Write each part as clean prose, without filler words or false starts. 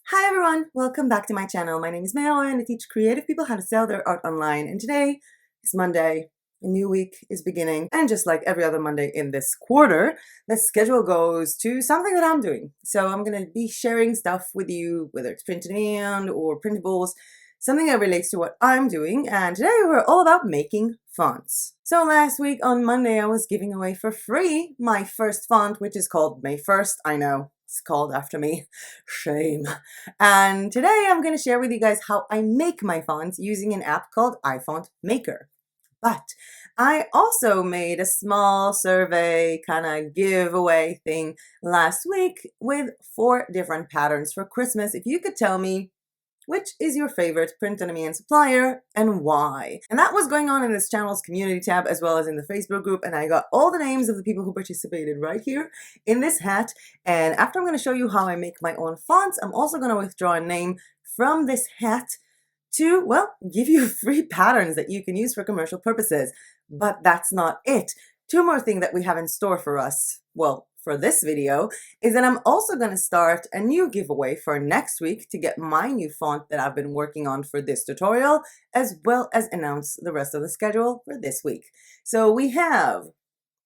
Hi everyone, welcome back to my channel. My name is Mayo and I teach creative people how to sell their art online. And today is Monday, a new week is beginning, and just like every other Monday in this quarter, the schedule goes to something that I'm doing. So I'm going to be sharing stuff with you, whether it's print on demand or printables, something that relates to what I'm doing. And today we're all about making fonts. So last week on Monday, I was giving away for free my first font, which is called May 1st. I know, it's called after me. Shame. And today I'm going to share with you guys how I make my fonts using an app called iFontMaker. But I also made a small survey kind of giveaway thing last week with 4 different patterns for Christmas. If you could tell me which is your favorite print-on-demand supplier and why? And that was going on in this channel's community tab as well as in the Facebook group, and I got all the names of the people who participated right here in this hat. And after I'm going to show you how I make my own fonts, I'm also going to withdraw a name from this hat to, well, give you free patterns that you can use for commercial purposes. But that's not it. 2 more things that we have in store for us, well, for this video, is that I'm also going to start a new giveaway for next week to get my new font that I've been working on for this tutorial, as well as announce the rest of the schedule for this week. So we have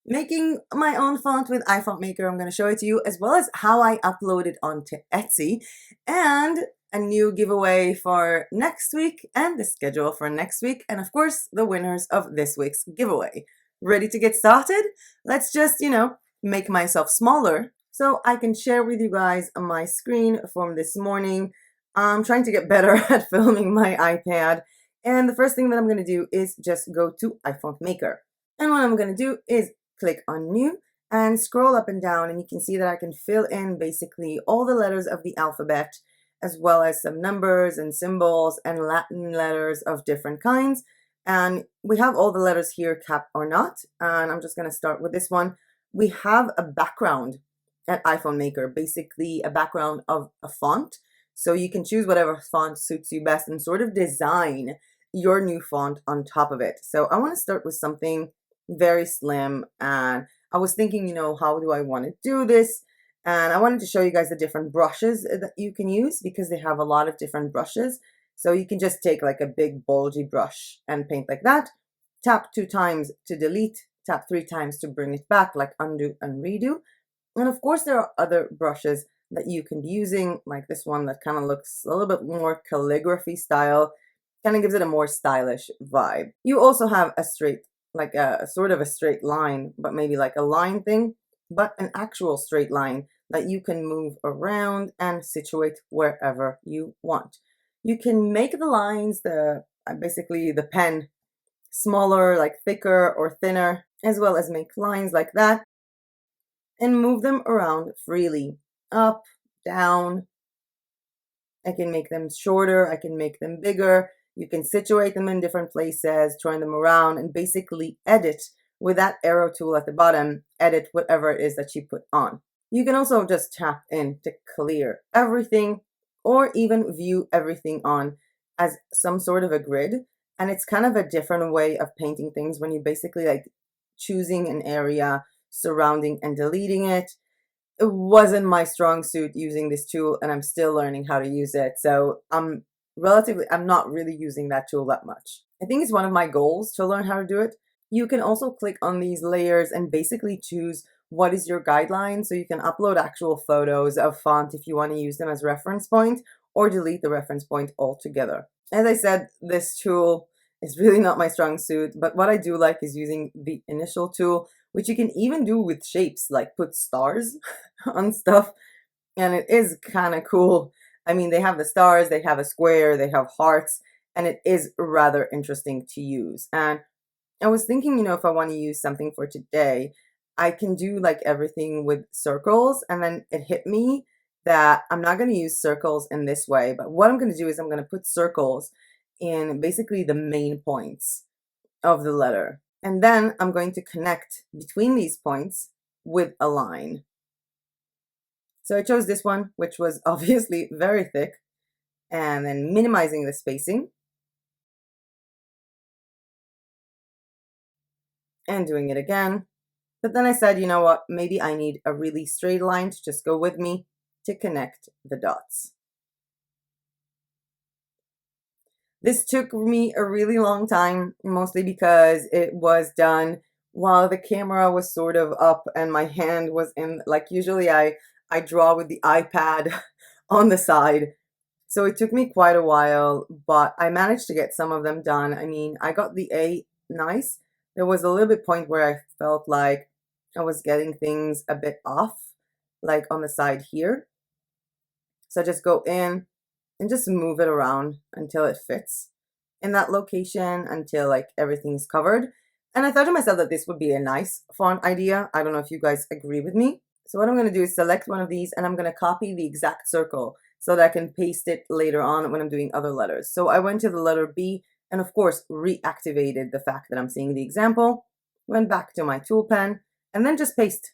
making my own font with iFontMaker. I'm going to show it to you, as well as how I upload it onto Etsy, and a new giveaway for next week and the schedule for next week, and of course the winners of this week's giveaway. Ready to get started? Let's just, make myself smaller so I can share with you guys my screen from this morning. I'm trying to get better at filming my iPad, and the first thing that I'm going to do is just go to iFontMaker. And what I'm going to do is click on New and scroll up and down, and you can see that I can fill in basically all the letters of the alphabet, as well as some numbers and symbols and Latin letters of different kinds. And we have all the letters here, cap or not, and I'm just going to start with this one. We have a background at iFontMaker, basically a background of a font. So you can choose whatever font suits you best and sort of design your new font on top of it. So I want to start with something very slim, and I was thinking, how do I want to do this? And I wanted to show you guys the different brushes that you can use, because they have a lot of different brushes. So you can just take like a big bulgy brush and paint like that, tap 2 times to delete, tap 3 times to bring it back, like undo and redo. And of course there are other brushes that you can be using, like this one that kind of looks a little bit more calligraphy style, kind of gives it a more stylish vibe. You also have a straight, like a sort of a straight line, but maybe like a line thing, but an actual straight line that you can move around and situate wherever you want. You can make the lines, basically the pen, smaller, like thicker or thinner, as well as make lines like that and move them around freely, up, down. I can make them shorter, I can make them bigger. You can situate them in different places, turn them around, and basically edit with that arrow tool at the bottom, edit whatever it is that you put on. You can also just tap in to clear everything, or even view everything on as some sort of a grid. And it's kind of a different way of painting things when you basically like choosing an area, surrounding and deleting it. It wasn't my strong suit using this tool, and I'm still learning how to use it. So I'm not really using that tool that much. I think it's one of my goals to learn how to do it. You can also click on these layers and basically choose what is your guideline. So you can upload actual photos of font if you want to use them as reference point, or delete the reference point altogether. As I said, this tool is really not my strong suit, but what I do like is using the initial tool, which you can even do with shapes, like put stars on stuff, and it is kind of cool. I mean, they have the stars, they have a square, they have hearts, and it is rather interesting to use. And I was thinking, if I want to use something for today, I can do like everything with circles, and then it hit me that I'm not going to use circles in this way, but what I'm going to do is I'm going to put circles in basically the main points of the letter. And then I'm going to connect between these points with a line. So I chose this one, which was obviously very thick, and then minimizing the spacing and doing it again. But then I said, you know what, maybe I need a really straight line to just go with me to connect the dots. This took me a really long time, mostly because it was done while the camera was sort of up and my hand was in, like usually I draw with the iPad on the side. So it took me quite a while, but I managed to get some of them done. I mean, I got the A nice. There was a little bit point where I felt like I was getting things a bit off, like on the side here. So I just go in and just move it around until it fits in that location, until like everything's covered. And I thought to myself that this would be a nice font idea. I don't know if you guys agree with me. So what I'm going to do is select one of these and I'm going to copy the exact circle so that I can paste it later on when I'm doing other letters. So I went to the letter B and of course reactivated the fact that I'm seeing the example, went back to my tool pen and then just paste.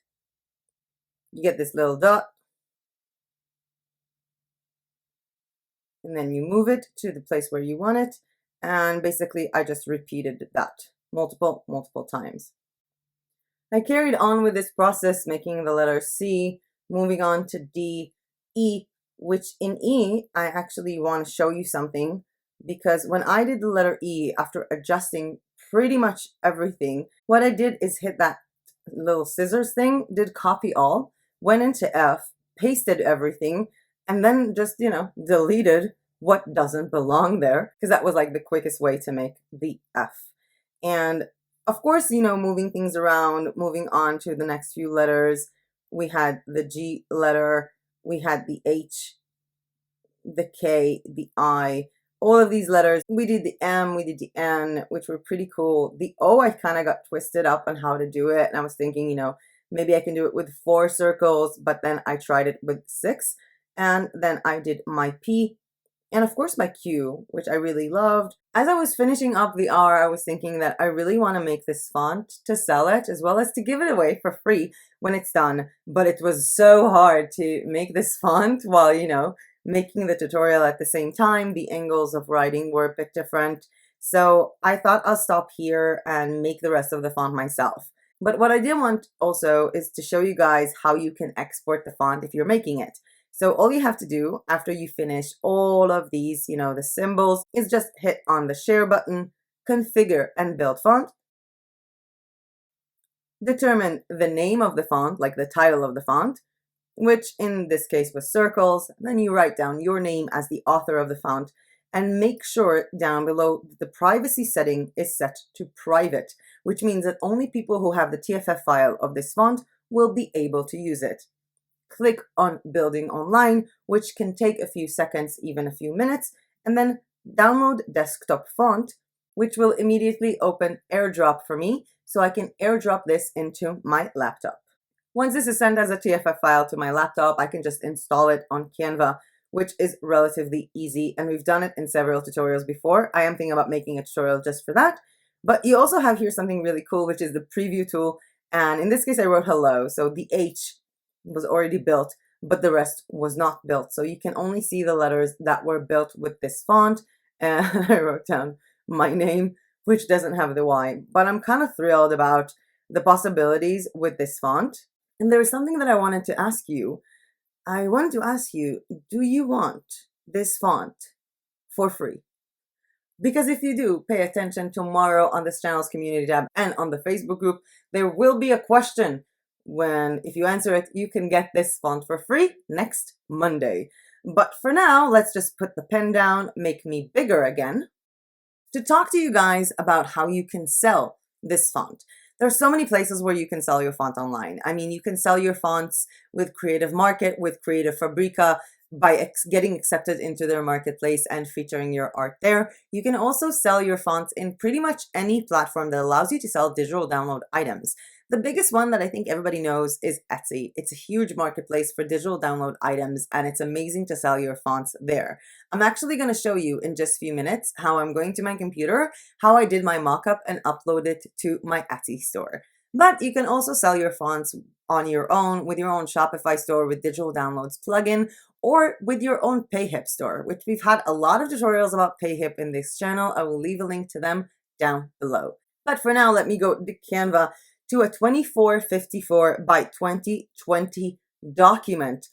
You get this little dot and then you move it to the place where you want it. And basically I just repeated that multiple times. I carried on with this process, making the letter C, moving on to D, E, which in E, I actually want to show you something because when I did the letter E, after adjusting pretty much everything, what I did is hit that little scissors thing, did copy all, went into F, pasted everything, and then just, deleted what doesn't belong there because that was like the quickest way to make the F. And of course, moving things around, moving on to the next few letters, we had the G letter, we had the H, the K, the I, all of these letters. We did the M, we did the N, which were pretty cool. The O, I kind of got twisted up on how to do it. And I was thinking, maybe I can do it with 4 circles, but then I tried it with 6. And then I did my P, and of course my Q, which I really loved. As I was finishing up the R, I was thinking that I really want to make this font to sell it as well as to give it away for free when it's done. But it was so hard to make this font while, making the tutorial at the same time. The angles of writing were a bit different. So I thought I'll stop here and make the rest of the font myself. But what I did want also is to show you guys how you can export the font if you're making it. So all you have to do after you finish all of these, the symbols, is just hit on the share button, configure and build font, determine the name of the font, like the title of the font, which in this case was circles. Then you write down your name as the author of the font and make sure down below the privacy setting is set to private, which means that only people who have the TFF file of this font will be able to use it. Click on Building Online, which can take a few seconds, even a few minutes, and then download Desktop Font, which will immediately open AirDrop for me, so I can AirDrop this into my laptop. Once this is sent as a TFF file to my laptop, I can just install it on Canva, which is relatively easy, and we've done it in several tutorials before. I am thinking about making a tutorial just for that. But you also have here something really cool, which is the preview tool, and in this case I wrote hello, so the H was already built, but the rest was not built. So you can only see the letters that were built with this font. And I wrote down my name, which doesn't have the Y, but I'm kind of thrilled about the possibilities with this font. And there is something that I wanted to ask you. I wanted to ask you, do you want this font for free? Because if you do, pay attention tomorrow on this channel's community tab and on the Facebook group, there will be a question if you answer it, you can get this font for free next Monday. But for now, let's just put the pen down, make me bigger again, to talk to you guys about how you can sell this font. There are so many places where you can sell your font online. I mean, you can sell your fonts with Creative Market, with Creative Fabrica, by getting accepted into their marketplace and featuring your art there. You can also sell your fonts in pretty much any platform that allows you to sell digital download items. The biggest one that I think everybody knows is Etsy. It's a huge marketplace for digital download items, and it's amazing to sell your fonts there. I'm actually going to show you in just a few minutes how I'm going to my computer, how I did my mockup and upload it to my Etsy store. But you can also sell your fonts on your own with your own Shopify store with digital downloads plugin, or with your own payhip store, which we've had a lot of tutorials about payhip in this channel. I will leave a link to them down below. But for now, let me go to Canva to a 2454 by 2020 document,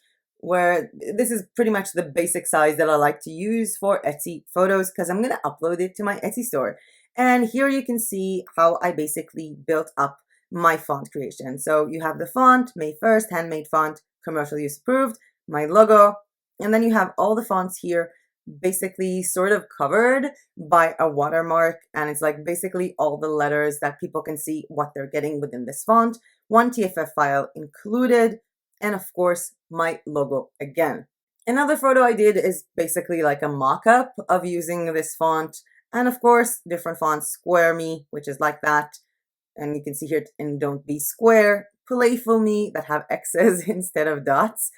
where this is pretty much the basic size that I like to use for Etsy photos because I'm going to upload it to my Etsy store. And here you can see how I basically built up my font creation. So you have the font, May 1st, handmade font, commercial use approved, my logo, and then you have all the fonts here basically sort of covered by a watermark, and it's like basically all the letters that people can see what they're getting within this font, one TFF file included, and of course my logo again. Another photo I did is basically like a mock-up of using this font, and of course different fonts, Square Me, which is like that, and you can see here in Don't Be Square, Playful Me, that have X's instead of dots.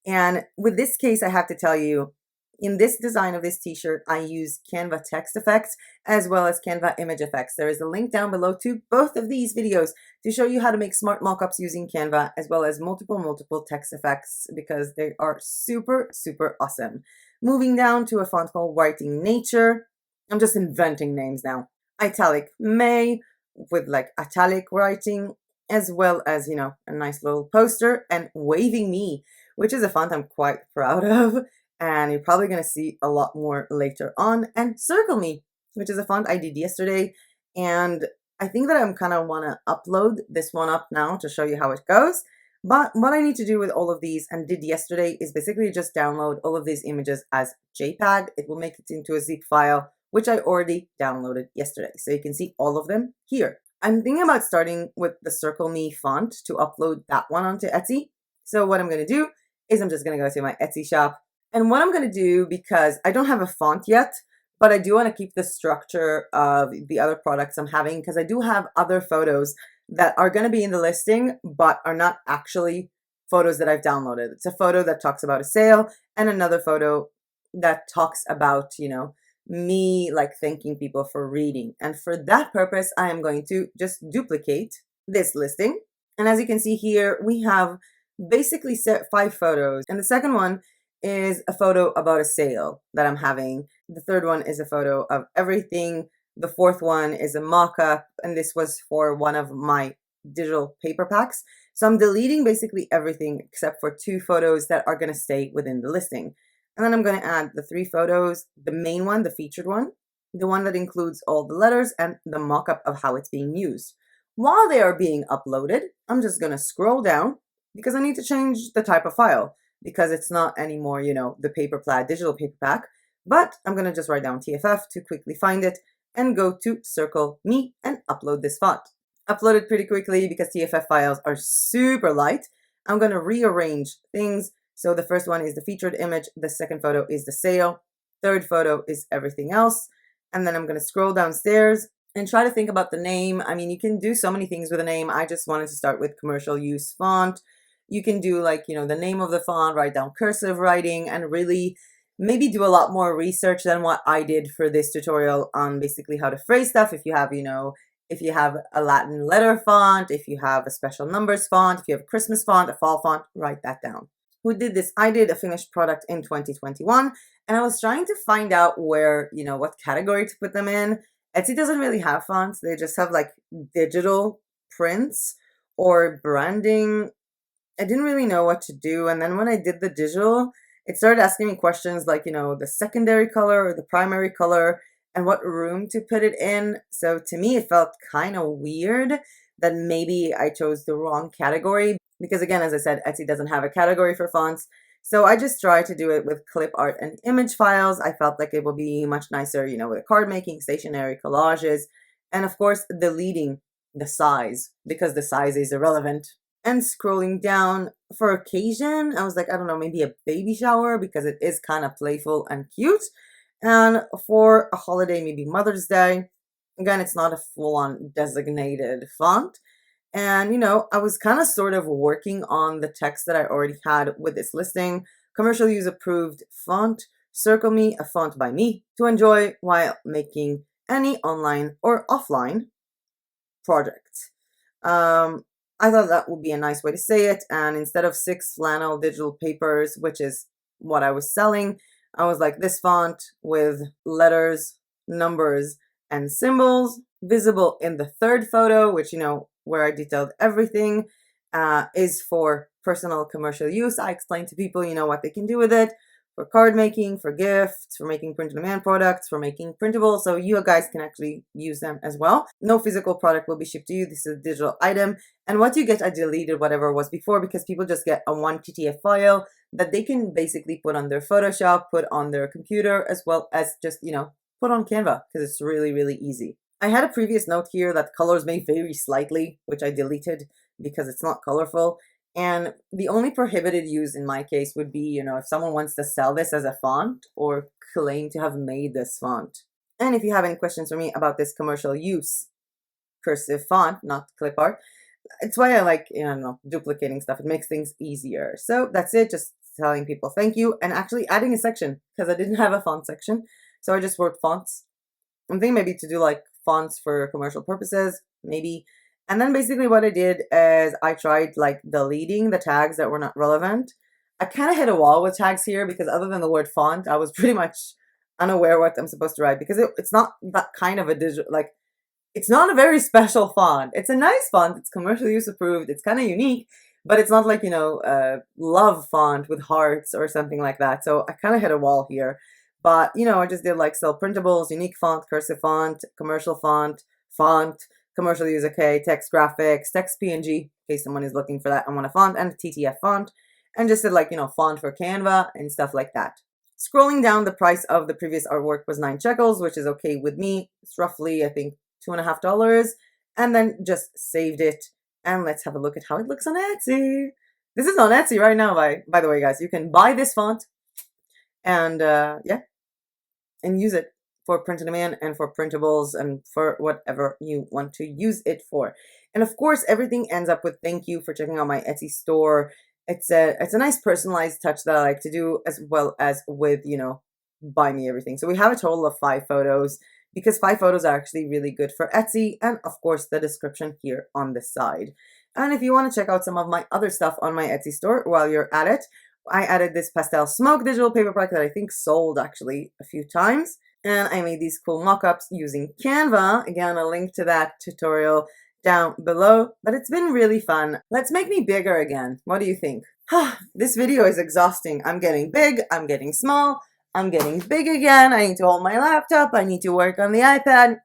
And with this case, I have to tell you, in this design of this t-shirt, I use Canva text effects as well as Canva image effects. There is a link down below to both of these videos to show you how to make smart mockups using Canva as well as multiple text effects because they are super awesome. Moving down to a font called Writing Nature. I'm just inventing names now. Italic May with like italic writing, as well as, you know, a nice little poster, and Waving Me, which is a font I'm quite proud of, and you're probably going to see a lot more later on, and Circle Me, which is a font I did yesterday, and I think that I'm kind of want to upload this one up now to show you how it goes. But what I need to do with all of these and did yesterday is basically just download all of these images as JPEG. It will make it into a zip file, which I already downloaded yesterday. So you can see all of them here. I'm thinking about starting with the Circle Me font to upload that one onto Etsy. So what I'm going to do is I'm just going to go to my Etsy shop. And what I'm going to do, because I don't have a font yet, but I do want to keep the structure of the other products I'm having, because I do have other photos that are going to be in the listing, but are not actually photos that I've downloaded. It's a photo that talks about a sale and another photo that talks about, you know, me like thanking people for reading. And for that purpose, I am going to just duplicate this listing. And as you can see here, we have basically set 5 photos. And the second one is a photo about a sale that I'm having. The third one is a photo of everything. The fourth one is a mock-up, and this was for one of my digital paper packs. So I'm deleting basically everything except for 2 photos that are going to stay within the listing. And then I'm going to add the 3 photos, the main one, the featured one, the one that includes all the letters, and the mock-up of how it's being used. While they are being uploaded, I'm just going to scroll down because I need to change the type of file because it's not anymore, you know, the paper plaid digital paper pack. But I'm going to just write down TFF to quickly find it and go to Circle Me and upload this font. Upload it pretty quickly because TFF files are super light. I'm going to rearrange things. So the first one is the featured image. The second photo is the sale. Third photo is everything else. And then I'm going to scroll downstairs and try to think about the name. I mean, you can do so many things with a name. I just wanted to start with commercial use font. You can do like, you know, the name of the font, write down cursive writing, and really maybe do a lot more research than what I did for this tutorial on basically how to phrase stuff. If you have, you know, if you have a Latin letter font, if you have a special numbers font, if you have a Christmas font, a fall font, write that down. Who did this? I did a finished product in 2021, and I was trying to find out where, you know, what category to put them in. Etsy doesn't really have fonts. They just have like digital prints or branding. I didn't really know what to do. And then when I did the digital, it started asking me questions like, you know, the secondary color or the primary color and what room to put it in. So to me, it felt kind of weird that maybe I chose the wrong category because, again, as I said, Etsy doesn't have a category for fonts. So I just tried to do it with clip art and image files. I felt like it would be much nicer, you know, with card making, stationery, collages, and of course, deleting the size because the size is irrelevant. And scrolling down for occasion, I was like, I don't know, maybe a baby shower because it is kind of playful and cute. And for a holiday, maybe Mother's Day. Again, it's not a full-on designated font. And, you know, I was kind of sort of working on the text that I already had with this listing. Commercial use approved font, Circle Me, a font by me, to enjoy while making any online or offline project. I thought that would be a nice way to say it. And instead of 6 flannel digital papers, which is what I was selling, I was like, this font with letters, numbers, and symbols visible in the third photo, which, you know, where I detailed everything, is for personal commercial use. I explain to people, what they can do with it for card making, for gifts, for making print-on-demand products, for making printables, so you guys can actually use them as well. No physical product will be shipped to you. This is a digital item, and what you get, I deleted whatever was before because people just get a 1 TTF file that they can basically put on their Photoshop, put on their computer, as well as just, put on Canva, because it's really, really easy. I had a previous note here that colors may vary slightly, which I deleted because it's not colorful. And the only prohibited use in my case would be, if someone wants to sell this as a font or claim to have made this font. And if you have any questions for me about this commercial use cursive font, not clip art, it's why I like, duplicating stuff. It makes things easier. So that's it. Just telling people thank you and actually adding a section because I didn't have a font section. So I just wrote fonts. I'm thinking maybe to do like fonts for commercial purposes, maybe. And then basically what I did is I tried like deleting the tags that were not relevant. I kind of hit a wall with tags here because other than the word font, I was pretty much unaware what I'm supposed to write because it's not that kind of a digital, like, it's not a very special font. It's a nice font. It's commercial use approved. It's kind of unique, but it's not like, love font with hearts or something like that. So I kind of hit a wall here. But, I just did like sell printables, unique font, cursive font, commercial font, commercial use, okay, text graphics, text PNG, in case someone is looking for that and want a font, and a TTF font, and just did like, font for Canva and stuff like that. Scrolling down, the price of the previous artwork was 9 shekels, which is okay with me. It's roughly, I think, $2.50, and then just saved it. And let's have a look at how it looks on Etsy. This is on Etsy right now, by the way, guys. You can buy this font and and use it for print-on-demand and for printables and for whatever you want to use it for. And of course, everything ends up with thank you for checking out my Etsy store. It's a nice personalized touch that I like to do, as well as with, buy me everything. So we have a total of 5 photos because 5 photos are actually really good for Etsy, and of course the description here on the side. And if you want to check out some of my other stuff on my Etsy store while you're at it, I added this pastel smoke digital paper product that I think sold actually a few times. And I made these cool mockups using Canva. Again, a link to that tutorial down below. But it's been really fun. Let's make me bigger again. What do you think? This video is exhausting. I'm getting big. I'm getting small. I'm getting big again. I need to hold my laptop. I need to work on the iPad.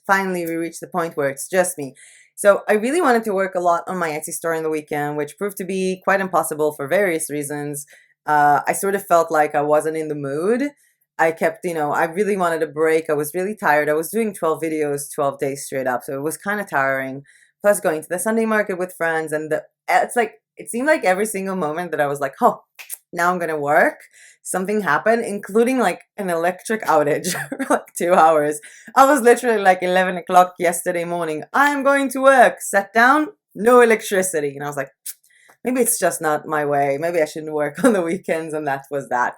Finally, we reached the point where it's just me. So I really wanted to work a lot on my Etsy store in the weekend, which proved to be quite impossible for various reasons. I sort of felt like I wasn't in the mood. I kept, I really wanted a break. I was really tired. I was doing 12 videos, 12 days straight up. So it was kind of tiring. Plus going to the Sunday market with friends. And it seemed like every single moment that I was like, oh, now I'm going to work, something happened, including like an electric outage for like 2 hours. I was literally like 11 o'clock yesterday morning. I'm going to work. Sat down, no electricity. And I was like, maybe it's just not my way. Maybe I shouldn't work on the weekends. And that was that.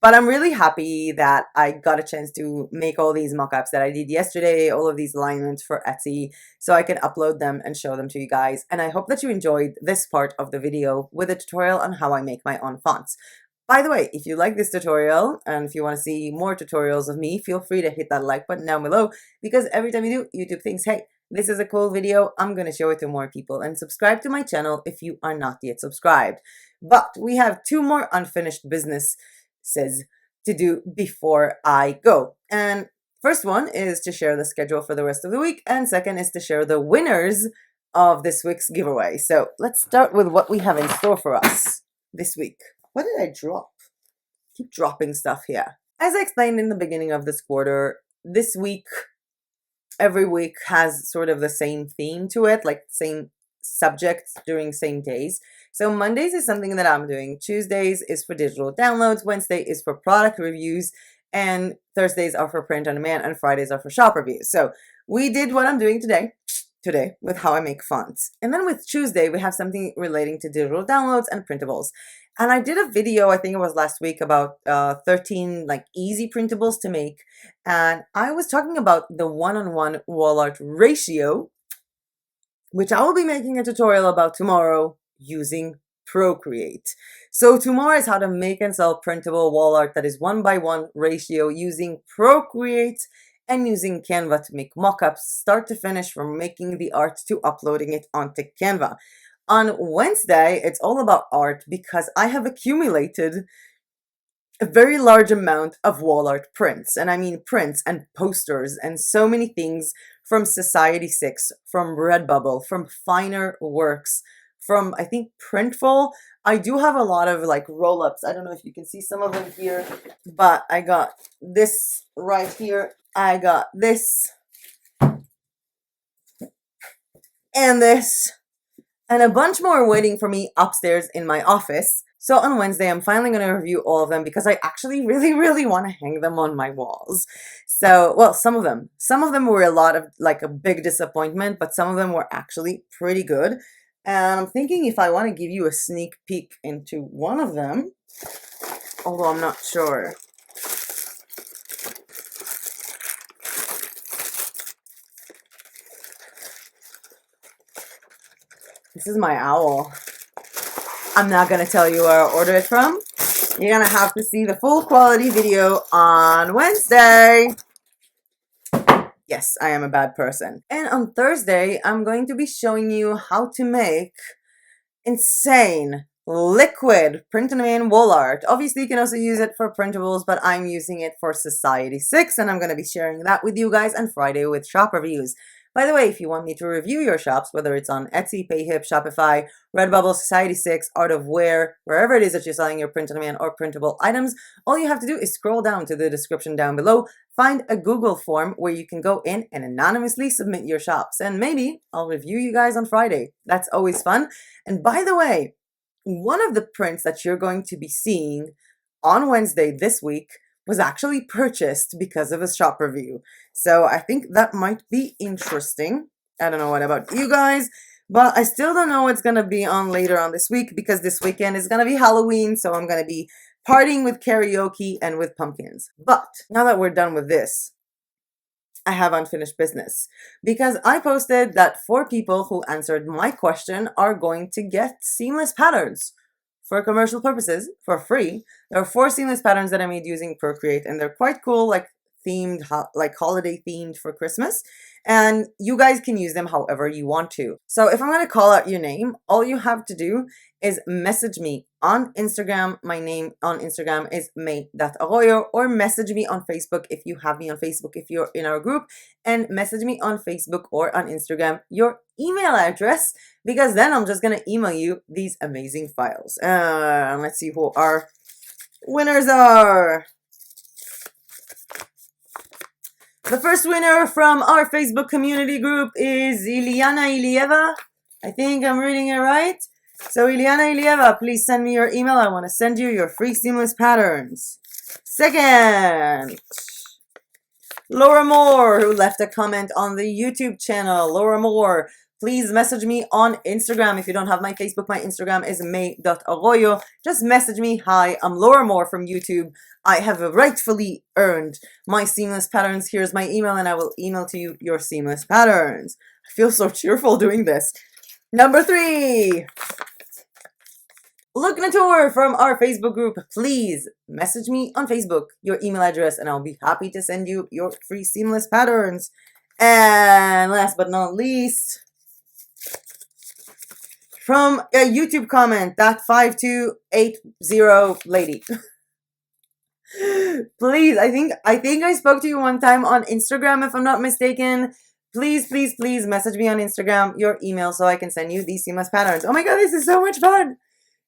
But I'm really happy that I got a chance to make all these mockups that I did yesterday, all of these alignments for Etsy, so I can upload them and show them to you guys. And I hope that you enjoyed this part of the video with a tutorial on how I make my own fonts. By the way, if you like this tutorial and if you want to see more tutorials of me, feel free to hit that like button down below, because every time you do, YouTube thinks, hey, this is a cool video, I'm going to show it to more people. And subscribe to my channel if you are not yet subscribed. But we have 2 more unfinished businesses to do before I go. And first one is to share the schedule for the rest of the week, and second is to share the winners of this week's giveaway. So let's start with what we have in store for us this week. What did I drop? Keep dropping stuff here. As I explained in the beginning of this quarter, this week, every week has sort of the same theme to it, like same subjects during same days. So Mondays is something that I'm doing. Tuesdays is for digital downloads. Wednesday is for product reviews. And Thursdays are for print on demand. And Fridays are for shop reviews. So we did what I'm doing today with how I make fonts. And then with Tuesday, we have something relating to digital downloads and printables. And I did a video, I think it was last week, about 13 like easy printables to make. And I was talking about the one-on-one wall art ratio, which I will be making a tutorial about tomorrow using Procreate. So tomorrow is how to make and sell printable wall art that is 1:1 ratio using Procreate and using Canva to make mockups, start to finish, from making the art to uploading it onto Canva. On Wednesday, it's all about art because I have accumulated a very large amount of wall art prints. And I mean prints and posters and so many things from Society 6, from Redbubble, from Finer Works, from I think Printful. I do have a lot of like roll-ups. I don't know if you can see some of them here, but I got this right here. I got this and this and a bunch more waiting for me upstairs in my office. So on Wednesday, I'm finally going to review all of them because I actually really want to hang them on my walls. So, well, some of them. Some of them were a lot of like a big disappointment, but some of them were actually pretty good. And I'm thinking if I want to give you a sneak peek into one of them, although I'm not sure. This is my owl. I'm not going to tell you where I ordered it from. You're going to have to see the full quality video on Wednesday. Yes, I am a bad person. And on Thursday, I'm going to be showing you how to make insane liquid print-on-demand wall art. Obviously, you can also use it for printables, but I'm using it for Society 6, and I'm going to be sharing that with you guys on Friday with shop reviews. By the way, if you want me to review your shops, whether it's on Etsy, payhip, Shopify, Redbubble, Society 6, Art of Wear, wherever it is that you're selling your print-on-demand or printable items, all you have to do is scroll down to the description down below, find a Google form where you can go in and anonymously submit your shops, and maybe I'll review you guys on Friday. That's always fun. And by the way, one of the prints that you're going to be seeing on Wednesday this week was actually purchased because of a shop review. So I think that might be interesting. I don't know what about you guys, but I still don't know what's going to be on later on this week because this weekend is going to be Halloween, so I'm going to be partying with karaoke and with pumpkins. But now that we're done with this, I have unfinished business because I posted that 4 people who answered my question are going to get seamless patterns for commercial purposes for free. There are 4 seamless patterns that I made using Procreate, and they're quite cool, like themed, like holiday themed for Christmas. And you guys can use them however you want to. So if I'm going to call out your name, all you have to do is message me on Instagram. My name on Instagram is may.arroyo, or message me on Facebook if you have me on Facebook, if you're in our group, and message me on Facebook or on Instagram your email address, because then I'm just going to email you these amazing files. Let's see who our winners are. The first winner from our Facebook community group is Iliana Ilieva. I think I'm reading it right. So Iliana Ilieva, please send me your email. I want to send you your free seamless patterns. Second, Laura Moore, who left a comment on the YouTube channel. Laura Moore, please message me on Instagram. If you don't have my Facebook, my Instagram is may.arroyo. Just message me. Hi, I'm Laura Moore from YouTube. I have rightfully earned my seamless patterns. Here's my email, and I will email to you your seamless patterns. I feel so cheerful doing this. Number 3, Look Natur from our Facebook group. Please message me on Facebook your email address, and I'll be happy to send you your free seamless patterns. And last but not least, from a YouTube comment, that 5280 lady. Please, I think I spoke to you one time on Instagram, if I'm not mistaken. Please message me on Instagram your email so I can send you these seamless patterns. Oh my god, this is so much fun.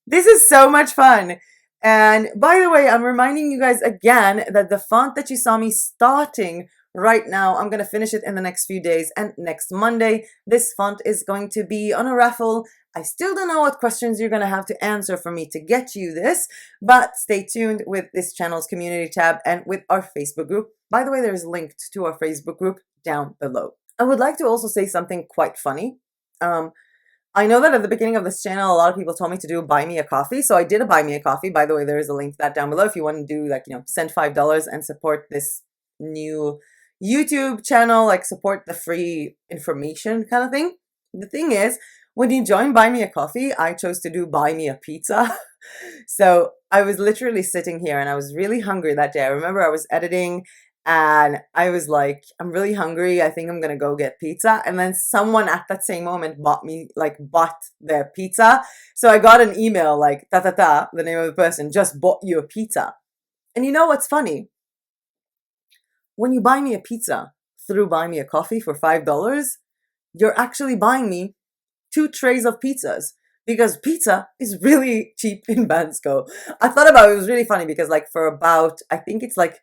This is so much fun. And by the way, I'm reminding you guys again that the font that you saw me starting right now, I'm going to finish it in the next few days, and next Monday, this font is going to be on a raffle. I still don't know what questions you're going to have to answer for me to get you this, but stay tuned with this channel's community tab and with our Facebook group. By the way, there's linked to our Facebook group down below. I would like to also say something quite funny. I know that at the beginning of this channel, a lot of people told me to do buy me a coffee. So I did a buy me a coffee. By the way, there is a link to that down below if you want to do like, send $5 and support this new YouTube channel, like support the free information kind of thing. The thing is, when you join Buy Me a Coffee, I chose to do Buy Me a Pizza. So I was literally sitting here and I was really hungry that day. I remember I was editing And I was like, I'm really hungry. I think I'm gonna go get pizza. And then someone at that same moment bought their pizza. So I got an email like, the name of the person just bought you a pizza. And you know what's funny? When you buy me a pizza through Buy Me a Coffee for $5, you're actually buying me 2 trays of pizzas, because pizza is really cheap in Bansko. I thought about it, it was really funny because like for about, I think it's like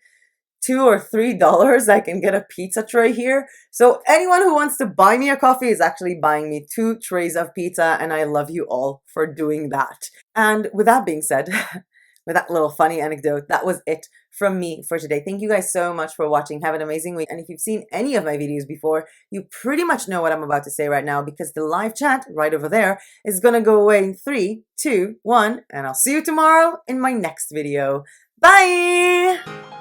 $2 or $3, I can get a pizza tray here. So anyone who wants to buy me a coffee is actually buying me 2 trays of pizza, and I love you all for doing that. And with that being said, with that little funny anecdote, that was it from me for today. Thank you guys so much for watching. Have an amazing week. And if you've seen any of my videos before, you pretty much know what I'm about to say right now, because the live chat right over there is gonna go away in 3, 2, 1, and I'll see you tomorrow in my next video. Bye!